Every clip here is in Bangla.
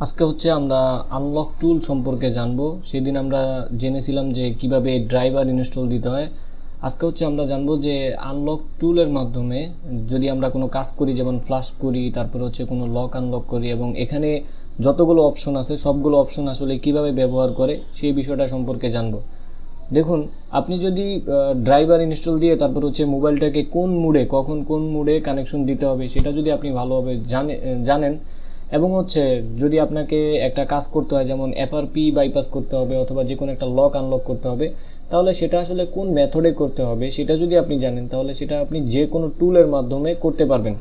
আজকে হচ্ছে আমরা আনলক টুল সম্পর্কে জানবো। সেদিন আমরা জেনেছিলাম যে কিভাবে ড্রাইভার ইনস্টল দিতে হয়। আজকে হচ্ছে আমরা জানবো যে আনলক টুলের মাধ্যমে যদি আমরা কোনো কাজ করি, যেমন ফ্লাশ করি, তারপর হচ্ছে কোনো লক আনলক করি, এবং এখানে যতগুলো অপশন আছে সবগুলো অপশন আসলে কিভাবে ব্যবহার করে সেই বিষয়টা সম্পর্কে জানবো। দেখুন, আপনি যদি ড্রাইভার ইনস্টল দিয়ে তারপর হচ্ছে মোবাইলটাকে কোন মুডে, কখন কোন মুডে কানেকশন দিতে হবে সেটা যদি আপনি ভালোভাবে জানেন, এবং হচ্ছে যদি আপনাকে একটা কাজ করতে হয়, যেমন এফআরপি বাইপাস করতে হবে অথবা যে কোনো একটা লক আনলক করতে হবে, তাহলে সেটা আসলে কোন মেথডে করতে হবে সেটা যদি আপনি জানেন, তাহলে সেটা আপনি যে কোনো টুলের মাধ্যমে করতে পারবেন।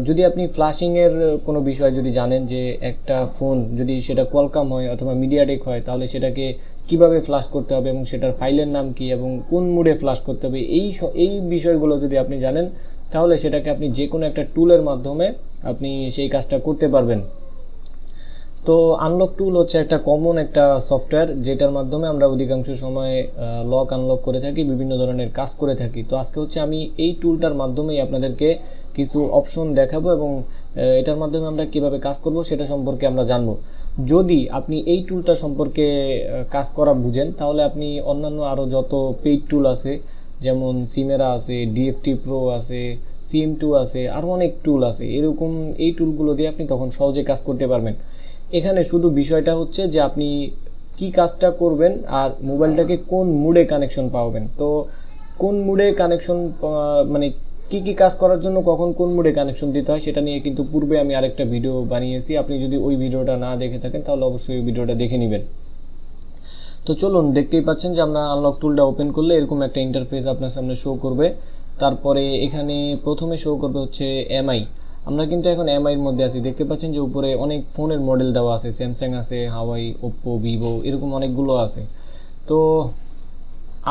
যদি আপনি ফ্লাশিংয়ের কোনো বিষয় যদি জানেন, যে একটা ফোন যদি সেটা কোয়ালকম হয় অথবা মিডিয়াটেক হয়, তাহলে সেটাকে কিভাবে ফ্লাশ করতে হবে এবং সেটার ফাইলের নাম কি এবং কোন মুডে ফ্লাশ করতে হবে, এই বিষয়গুলো যদি আপনি জানেন, তাহলে সেটাকে আপনি যে কোনো একটা টুলের মাধ্যমে আপনি সেই কাজটা করতে পারবেন। তো আনলক টুল হচ্ছে একটা কমন একটা সফটওয়্যার, যেটার মাধ্যমে আমরা অধিকাংশ সময় লক আনলক করে থাকি, বিভিন্ন ধরনের কাজ করে থাকি। তো আজকে হচ্ছে আমি এই টুলটার মাধ্যমেই আপনাদেরকে কিছু অপশন দেখাবো, এবং এটার মাধ্যমে আমরা কিভাবে কাজ করব সেটা সম্পর্কে আমরা জানবো। যদি আপনি এই টুলটা সম্পর্কে কাজ করা বুঝেন, তাহলে আপনি অন্যান্য আরও যত পেইড টুল আছে, যেমন সিমেরা আছে, ডিএফটি প্রো আছে, সিএম2 আছে, আরও অনেক টুল আছে, এরকম এই টুলগুলো দিয়ে আপনি তখন সহজে কাজ করতে পারবেন। এখানে শুধু বিষয়টা হচ্ছে যে আপনি কি কাজটা করবেন আর মোবাইলটাকে কোন মুডে কানেকশন পাবেন। তো কোন মুডে কানেকশন, মানে কি কি কাজ করার জন্য কখন কোন মুডে কানেকশন দিতে হয় সেটা নিয়ে কিন্তু পূর্বে আমি আরেকটা ভিডিও বানিয়েছি। আপনি যদি ওই ভিডিওটা না দেখে থাকেন তাহলে অবশ্যই ওই ভিডিওটা দেখে নেবেন। তো চলুন, দেখতেই পাচ্ছেন যে আমরা আনলক টুলটা ওপেন করলে এরকম একটা ইন্টারফেস আপনার সামনে শো করবে। তারপরে এখানে প্রথমে শো করবে হচ্ছে এমআই। আমরা কিন্তু এখন এমআইয়ের মধ্যে আছি। দেখতে পাচ্ছেন যে উপরে অনেক ফোনের মডেল দেওয়া আছে, স্যামসাং আছে, হাওয়াই, ওপ্পো, ভিভো, এরকম অনেকগুলো আছে। তো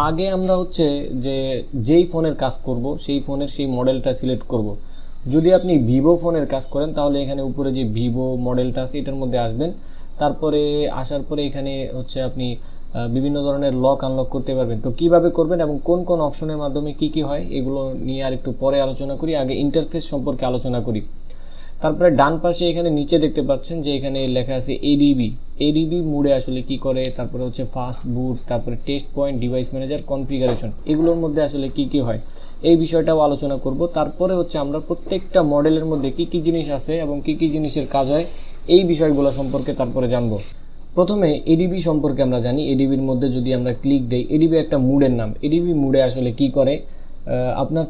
আগে আমরা হচ্ছে যে যেই ফোনের কাজ করব সেই ফোনের সেই মডেলটা সিলেক্ট করব। যদি আপনি ভিভো ফোনের কাজ করেন তাহলে এখানে উপরে যে ভিভো মডেলটা আছে এটার মধ্যে আসবেন। তারপরে আসার পরে এখানে হচ্ছে আপনি বিভিন্ন ধরনের লক আনলক করতে পারবেন। তো কিভাবে করবেন এবং কোন কোন অপশনের মাধ্যমে কি কি হয় এগুলো নিয়ে আর একটু পরে আলোচনা করি, আগে ইন্টারফেস সম্পর্কে আলোচনা করি। তারপরে ডান পাশে এখানে নিচে দেখতে পাচ্ছেন যে এখানে লেখা আছে এডিবি। এডিবি মুডে আসলে কি করে, তারপরে হচ্ছে ফাস্ট বুট, তারপরে test point, device manager, configuration, এগুলোর মধ্যে আসলে কি কি হয় এই বিষয়টাও আলোচনা করব। তারপরে হচ্ছে আমরা প্রত্যেকটা মডেলের মধ্যে কি কি জিনিস আছে এবং কি কি জিনিসের কাজ হয় এই বিষয়গুলো সম্পর্কে তারপরে জানবো। প্রথমে এডিবি সম্পর্কে আমরা জানি। এডিবির মধ্যে যদি আমরা ক্লিক দেই, এডিবি একটা মুডের নাম। এডিবি মুডে আসলে কি করে, আপনার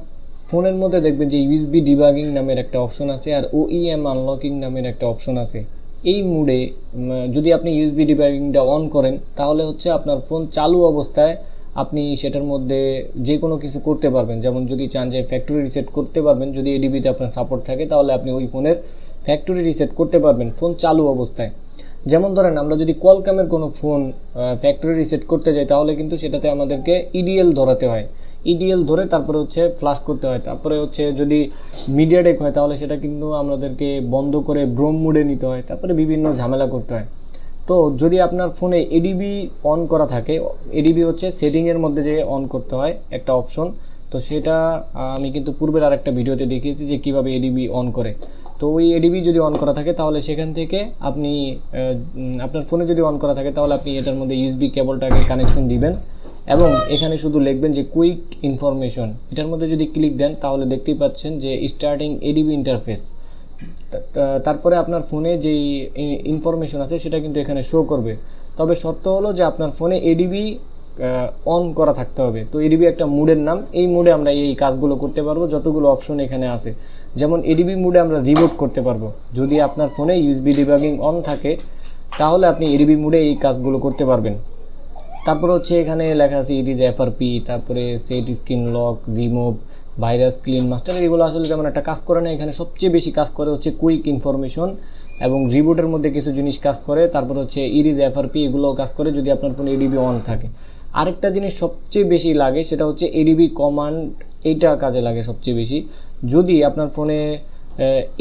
ফোনের মধ্যে দেখবেন যে ইউএসবি ডিবাগিং নামের একটা অপশন আছে আর ওইএম আনলকিং নামের একটা অপশন আছে। এই মুডে যদি আপনি ইউএসবি ডিবাগিংটা অন করেন, তাহলে হচ্ছে আপনার ফোন চালু অবস্থায় আপনি সেটার মধ্যে যে কোনো কিছু করতে পারবেন। যেমন যদি চান যে ফ্যাক্টরি রিসেট করতে পারবেন, যদি এডিবিতে আপনার সাপোর্ট থাকে, তাহলে আপনি ওই ফোনের ফ্যাক্টরি রিসেট করতে পারবেন ফোন চালু অবস্থায়। যেমন ধরেন আমরা যদি কোয়ালকমের কোনো ফোন ফ্যাক্টরি রিসেট করতে যাই, তাহলে কিন্তু সেটাতে আমাদেরকে ইডিএল ধরাতে হয়। ইডিএল ধরে তারপরে হচ্ছে ফ্লাশ করতে হয়। তারপরে হচ্ছে যদি মিডিয়াটেক হয় তাহলে সেটা কিন্তু আমাদেরকে বন্ধ করে ব্রোম মুডে নিতে হয়, তারপরে বিভিন্ন ঝামেলা করতে হয়। তো যদি আপনার ফোনে এডিবি অন করা থাকে, এডিবি হচ্ছে সেটিংয়ের মধ্যে যে অন করতে হয় একটা অপশন, তো সেটা আমি কিন্তু পূর্বের আরেকটা ভিডিওতে দেখিয়েছি যে কিভাবে এডিবি অন করে। তো ওই এডিবি যদি অন করা থাকে তাহলে সেখান থেকে আপনি আপনার ফোনে যদি অন করা থাকে তাহলে আপনি এটার মধ্যে ইউএসবি কেবলটাকে কানেকশন দিবেন, এবং এখানে শুধু লিখবেন যে কুইক ইনফরমেশন। এটার মধ্যে যদি ক্লিক দেন তাহলে দেখতেই পাচ্ছেন যে স্টার্টিং এডিবি ইন্টারফেস। তারপরে আপনার ফোনে যেই ইনফরমেশন আছে সেটা কিন্তু এখানে শো করবে। তবে শর্ত হলো যে আপনার ফোনে এডিবি অন করা থাকতে হবে। তো এডিবি একটা মুডের নাম, এই মুডে আমরা এই কাজগুলো করতে পারবো যতগুলো অপশন এখানে আছে। যেমন এডিবি মুডে আমরা রিবুট করতে পারবো। যদি আপনার ফোনে ইউএসবি ডিবাগিং অন থাকে তাহলে আপনি এডিবি মুডে এই কাজগুলো করতে পারবেন। তারপর হচ্ছে এখানে লেখা আছে ইট ইজ এফআরপি, তারপরে set screen lock, remove, virus clean master, এগুলো আসলে তেমন একটা কাজ করে না। এখানে সবচেয়ে বেশি কাজ করে হচ্ছে কুইক ইনফরমেশন এবং রিবুটের মধ্যে কিছু জিনিস কাজ করে। তারপর হচ্ছে ইট ইজ এফআরপি, এগুলোও কাজ করে যদি আপনার ফোনে এডিবি অন থাকে। আরেকটা জিনিস সবচেয়ে বেশি লাগে সেটা হচ্ছে এডিবি কমান্ড, এইটা কাজে লাগে সবচেয়ে বেশি। যদি আপনার ফোনে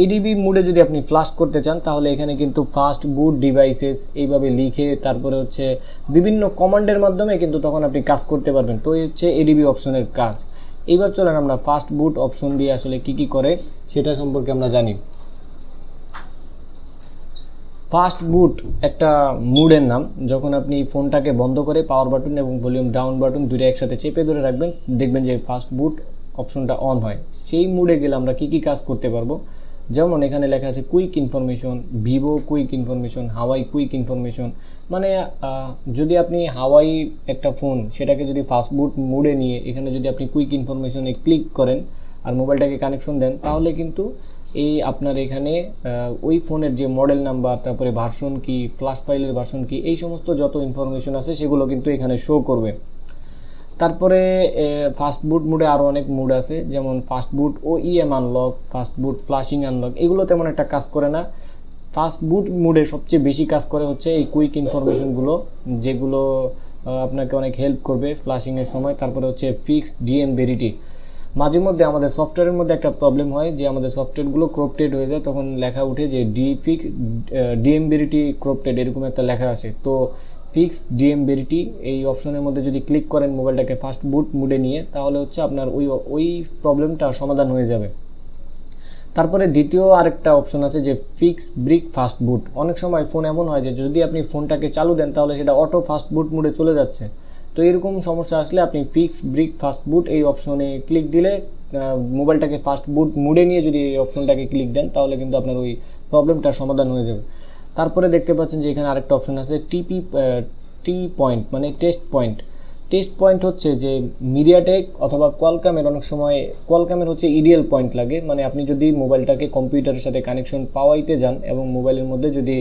এডিবি মুডে যদি আপনি ফ্লাশ করতে চান তাহলে এখানে কিন্তু ফাস্ট বুট ডিভাইসেস এইভাবে লিখে তারপরে হচ্ছে বিভিন্ন কমান্ডের মাধ্যমে কিন্তু তখন আপনি কাজ করতে পারবেন। তো এই হচ্ছে এডিবি অপশনের কাজ। এইবার চলেন আমরা ফাস্ট বুট অপশন দিয়ে আসলে কি কি করে সেটা সম্পর্কে আমরা জানি। ফাস্ট বুট একটা মুডের নাম। যখন আপনি ফোনটাকে বন্ধ করে পাওয়ার বাটন এবং ভলিউম ডাউন বাটন দুটো একসাথে চেপে ধরে রাখবেন, দেখবেন যে ফাস্ট বুট অপশনটা অন হয়। সেই মুডে গেলে আমরা কী কী কাজ করতে পারবো, যেমন এখানে লেখা আছে quick information, Vivo quick information, Huawei quick information. মানে যদি আপনি হাওয়াই একটা ফোন, সেটাকে যদি ফাস্ট বুট মুডে নিয়ে এখানে যদি আপনি কুইক ইনফরমেশনে ক্লিক করেন আর মোবাইলটাকে কানেকশন দেন, তাহলে কিন্তু এই আপনার এখানে ওই ফোনের যে মডেল নাম্বার, তারপরে ভার্সন কি, ফ্ল্যাশ ফাইলের ভার্সন কি, এই সমস্ত যত ইনফরমেশন আছে সেগুলো কিন্তু এখানে শো করবে। তারপরে ফাস্ট বুট মুডে আরও অনেক মুড আছে, যেমন fast boot OEM unlock, fast boot flashing unlock. এগুলো তেমন একটা কাজ করে না। ফাস্ট বুট মুডে সবচেয়ে বেশি কাজ করে হচ্ছে এই কুইক ইনফরমেশনগুলো, যেগুলো আপনাকে অনেক হেল্প করবে ফ্লাশিংয়ের সময়। তারপরে হচ্ছে ফিক্সড ডিএম ভেরিটি। মাঝে মধ্যে আমাদের সফটওয়্যারের মধ্যে একটা প্রবলেম হয় যে আমাদের সফটওয়্যারগুলো ক্রপটেড হয়ে যায়, তখন লেখা উঠে যে ডিএম ভেরিটি ক্রপটেড, এরকম একটা লেখা আসে। তো ফিক্স ডিএম ভেরিটি এই অপশনের মধ্যে যদি ক্লিক করেন মোবাইলটাকে ফাস্ট বুট মুডে নিয়ে, তাহলে হচ্ছে আপনার ওই প্রবলেমটা সমাধান হয়ে যাবে। তারপরে দ্বিতীয় আরেকটা অপশন আছে যে ফিক্স ব্রিক ফাস্ট বুট। অনেক সময় ফোন এমন হয় যে যদি আপনি ফোনটাকে চালু দেন তাহলে সেটা অটো ফাস্ট বুট মুডে চলে যাচ্ছে। তো এরকম সমস্যা আসলে আপনি ফিক্স ব্রিক ফাস্ট বুট এই অপশনে ক্লিক দিলে, মোবাইলটাকে ফাস্ট বুট মুডে নিয়ে যদি এই অপশনটাকে ক্লিক দেন, তাহলে কিন্তু আপনার ওই প্রবলেমটার সমাধান হয়ে যাবে। তারপরে দেখতে পাচ্ছেন যে এখানে আরেকটা অপশন আছে টি পয়েন্ট, মানে টেস্ট পয়েন্ট। টেস্ট পয়েন্ট হচ্ছে যে মিডিয়াটেক অথবা কোয়ালকমের, অনেক সময় কোয়ালকমের হচ্ছে ইডিএল পয়েন্ট লাগে। মানে আপনি যদি মোবাইলটাকে কম্পিউটারের সাথে কানেকশন পাওয়াইতে যান এবং মোবাইলের মধ্যে যদি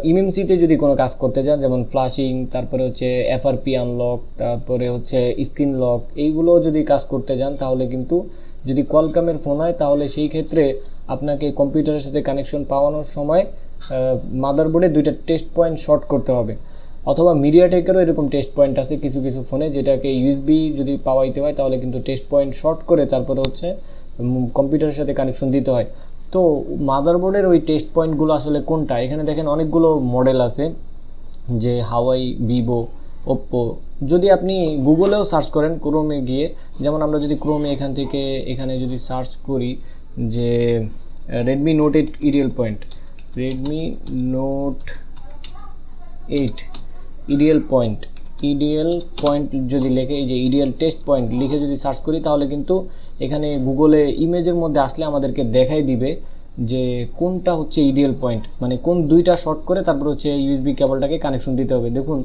ইএমসিতে যদি কোনো কাজ করতে চান, যেমন ফ্লাশিং, তারপরে হচ্ছে এফআরপি আনলক, তারপরে হচ্ছে স্ক্রিন লক, এইগুলো যদি কাজ করতে যান, তাহলে কিন্তু যদি কোয়ালকমের ফোন হয় তাহলে সেই ক্ষেত্রে আপনাকে কম্পিউটারের সাথে কানেকশন পাওয়ানোর সময় মাদারবোর্ডে দুইটা টেস্ট পয়েন্ট শর্ট করতে হবে। অথবা মিডিয়াটেকেরও এরকম টেস্ট পয়েন্ট আছে কিছু কিছু ফোনে, যেটাকে ইউএসবি যদি পাওয়াইতে হয় তাহলে কিন্তু টেস্ট পয়েন্ট শর্ট করে তারপরে হচ্ছে কম্পিউটারের সাথে কানেকশন দিতে হয়। তো মাদারবোর্ডের ওই টেস্ট পয়েন্টগুলো আসলে কোনটা, এখানে দেখেন অনেকগুলো মডেল আছে, যে হাওয়াই, ভিভো, ওপ্পো। যদি আপনি গুগলেও সার্চ করেন ক্রোমে গিয়ে, যেমন আমরা যদি ক্রোমে এখানে যদি সার্চ করি যে Redmi note 8 EDL point, Redmi note 8 EDL point যদি লিখে, এই যে ইডিএল টেস্ট পয়েন্ট লিখে যদি সার্চ করি, তাহলে কিন্তু এখানে গুগলে ইমেজের মধ্যে আসলে আমাদেরকে দেখাই দিবে যে কোনটা হচ্ছে ইডিএল পয়েন্ট, মানে কোন দুইটা শর্ট করে তারপর হচ্ছে ইউএসবি কেবলটাকে কানেকশন দিতে হবে। দেখুন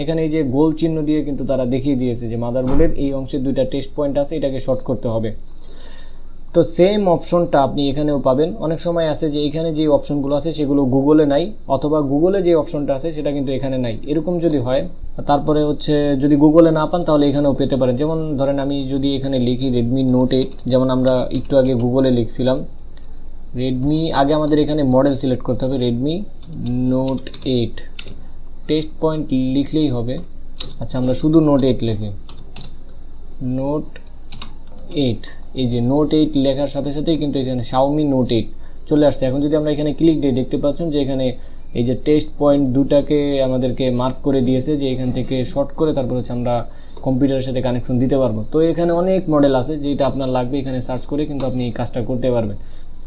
এখানে এই যে গোল চিহ্ন দিয়ে কিন্তু তারা দেখিয়ে দিয়েছে যে মাদারবোর্ডের এই অংশে দুইটা টেস্ট পয়েন্ট আছে, এটাকে শর্ট করতে হবে। তো সেম অপশনটা আপনি এখানেও পাবেন। অনেক সময় আছে যে এখানে যে অপশনগুলো আছে সেগুলো গুগলে নাই, অথবা গুগলে যে অপশনটা আছে সেটা কিন্তু এখানে নাই, এরকম যদি হয়। তারপরে হচ্ছে যদি গুগলে না পান তাহলে এখানেও পেতে পারেন। যেমন ধরেন আমি যদি এখানে লিখি রেডমি নোট 8, যেমন আমরা একটু আগে গুগলে লিখছিলাম আগে আমাদের এখানে মডেল সিলেক্ট করতে হবে, রেডমি নোট 8 টেস্ট পয়েন্ট লিখলেই হবে। আচ্ছা, আমরা শুধু নোট 8 লিখি, নোট 8, এই যে নোট 8 লেখার সাথে সাথেই কিন্তু এখানে শাওমি নোট 8 চলে আসছে। এখন যদি আমরা এখানে ক্লিক দিই, দেখতে পাচ্ছেন যে এখানে এই যে টেস্ট পয়েন্ট দুটাকে আমাদেরকে মার্ক করে দিয়েছে, যে এখান থেকে শর্ট করে তারপর হচ্ছে আমরা কম্পিউটারের সাথে কানেকশন দিতে পারবো। তো এখানে অনেক মডেল আছে, যেটা আপনার লাগবে এখানে সার্চ করে কিন্তু আপনি এই কাজটা করতে পারবেন।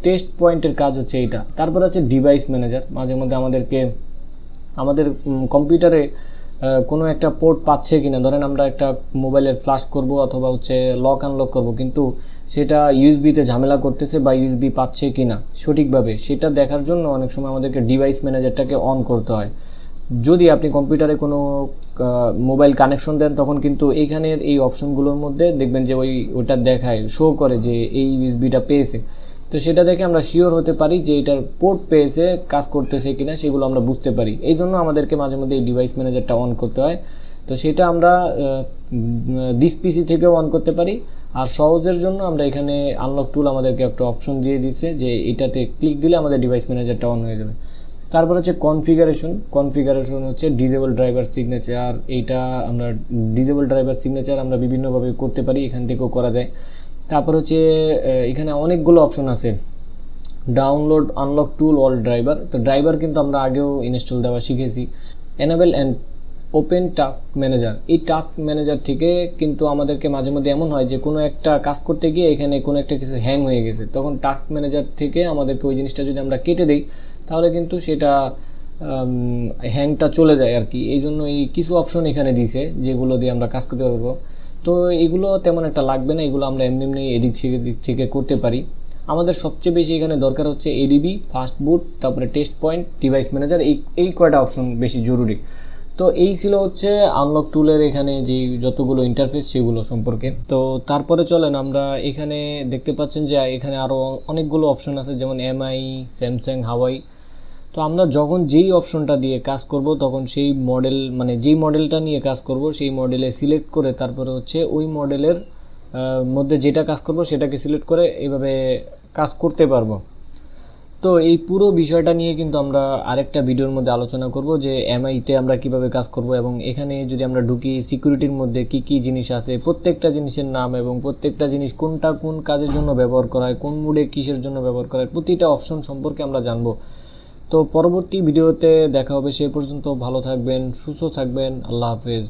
টেস্ট পয়েন্টের কাজ হচ্ছে এইটা। তারপর আছে ডিভাইস ম্যানেজার। মাঝে মধ্যে আমাদের কম্পিউটারে কোনো একটা পোর্ট পাচ্ছে কিনা, ধরেন আমরা একটা মোবাইলের ফ্ল্যাশ করব অথবা হচ্ছে লক আনলক করব, কিন্তু সেটা ইউএসবিতে ঝামেলা করতেছে বা ইউএসবি পাচ্ছে কিনা সঠিকভাবে, সেটা দেখার জন্য অনেক সময় আমাদেরকে ডিভাইস ম্যানেজারটাকে অন করতে হয়। যদি আপনি কম্পিউটারে কোনো মোবাইল কানেকশন দেন, তখন কিন্তু এইখানের এই অপশনগুলোর মধ্যে দেখবেন যে ওটা দেখায়, শো করে যে এই ইউএসবিটা পেয়েছে। তো সেটা দেখে আমরা শিওর হতে পারি যে এটার পোর্ট পেয়েছে, কাজ করতেছে কিনা সেগুলো আমরা বুঝতে পারি। এই জন্য আমাদেরকে মাঝে মধ্যে এই ডিভাইস ম্যানেজারটা অন করতে হয়। তো সেটা আমরা দিস পিসি থেকেও অন করতে পারি। আর সহজের জন্য আমরা এখানে আনলক টুল আমাদেরকে একটা অপশন দিয়ে দিচ্ছে, যে এটাতে ক্লিক দিলে আমাদের ডিভাইস ম্যানেজারটা অন হয়ে যাবে। তারপর হচ্ছে কনফিগারেশন হচ্ছে ডিজেবল ড্রাইভার সিগনেচার। এইটা আমরা ডিজেবল ড্রাইভার সিগনেচার আমরা বিভিন্নভাবে করতে পারি, এখান থেকেও করা যায়। তারপর হচ্ছে এখানে অনেকগুলো অপশন আছে, ডাউনলোড আনলক টুল অল ড্রাইভার। তো ড্রাইভার কিন্তু আমরা আগেও ইনস্টল দেওয়া শিখেছি। Enable and open task manager, এই টাস্ক ম্যানেজার থেকে কিন্তু আমাদেরকে মাঝে মধ্যে এমন হয় যে কোনো একটা কাজ করতে গিয়ে এখানে কোনো একটা কিছু হ্যাং হয়ে গেছে, তখন টাস্ক ম্যানেজার থেকে আমাদেরকে ওই জিনিসটা যদি আমরা কেটে দিই, তাহলে কিন্তু সেটা হ্যাংটা চলে যায় আর কি। এই জন্য এই কিছু অপশন এখানে দিছে যেগুলো দিয়ে আমরা কাজ করতে পারবো। তো এগুলো তেমন একটা লাগবে না, এগুলো আমরা এমনি এমনি এদিক থেকে করতে পারি। আমাদের সবচেয়ে বেশি এখানে দরকার হচ্ছে এডিবি, ফাস্ট বুট, তারপরে টেস্ট পয়েন্ট, ডিভাইস ম্যানেজার, এই কয়টা অপশন বেশি জরুরি। তো এই ছিল হচ্ছে আনলক টুলের এখানে যে যতগুলো ইন্টারফেস সেগুলো সম্পর্কে। তো তারপরে চলেন আমরা এখানে দেখতে পাচ্ছেন যে এখানে আরও অনেকগুলো অপশন আছে, যেমন এমআই, স্যামসাং, হাওয়াই। তো আমরা যখন যেই অপশনটা দিয়ে কাজ করব তখন সেই মডেল মানে যেই মডেলটা নিয়ে কাজ করব সেই মডেলে সিলেক্ট করে তারপরে হচ্ছে ওই মডেলের মধ্যে যেটা কাজ করব সেটাকে সিলেক্ট করে এইভাবে কাজ করতে পারবো। তো এই পুরো বিষয়টা নিয়ে কিন্তু আমরা আরেকটা ভিডিওর মধ্যে আলোচনা করব যে এমআইতে আমরা কিভাবে কাজ করব, এবং এখানে যদি আমরা ঢুকি সিকিউরিটির মধ্যে কি কি জিনিস আছে, প্রত্যেকটা জিনিসের নাম এবং প্রত্যেকটা জিনিস কোনটা কোন কাজের জন্য ব্যবহার করা হয়, কোন মুডে কিসের জন্য ব্যবহার করা হয়, প্রতিটা অপশন সম্পর্কে আমরা জানবো। তো পরবর্তী ভিডিওতে দেখা হবে, সে পর্যন্ত ভালো থাকবেন, সুস্থ থাকবেন, আল্লাহ হাফেজ।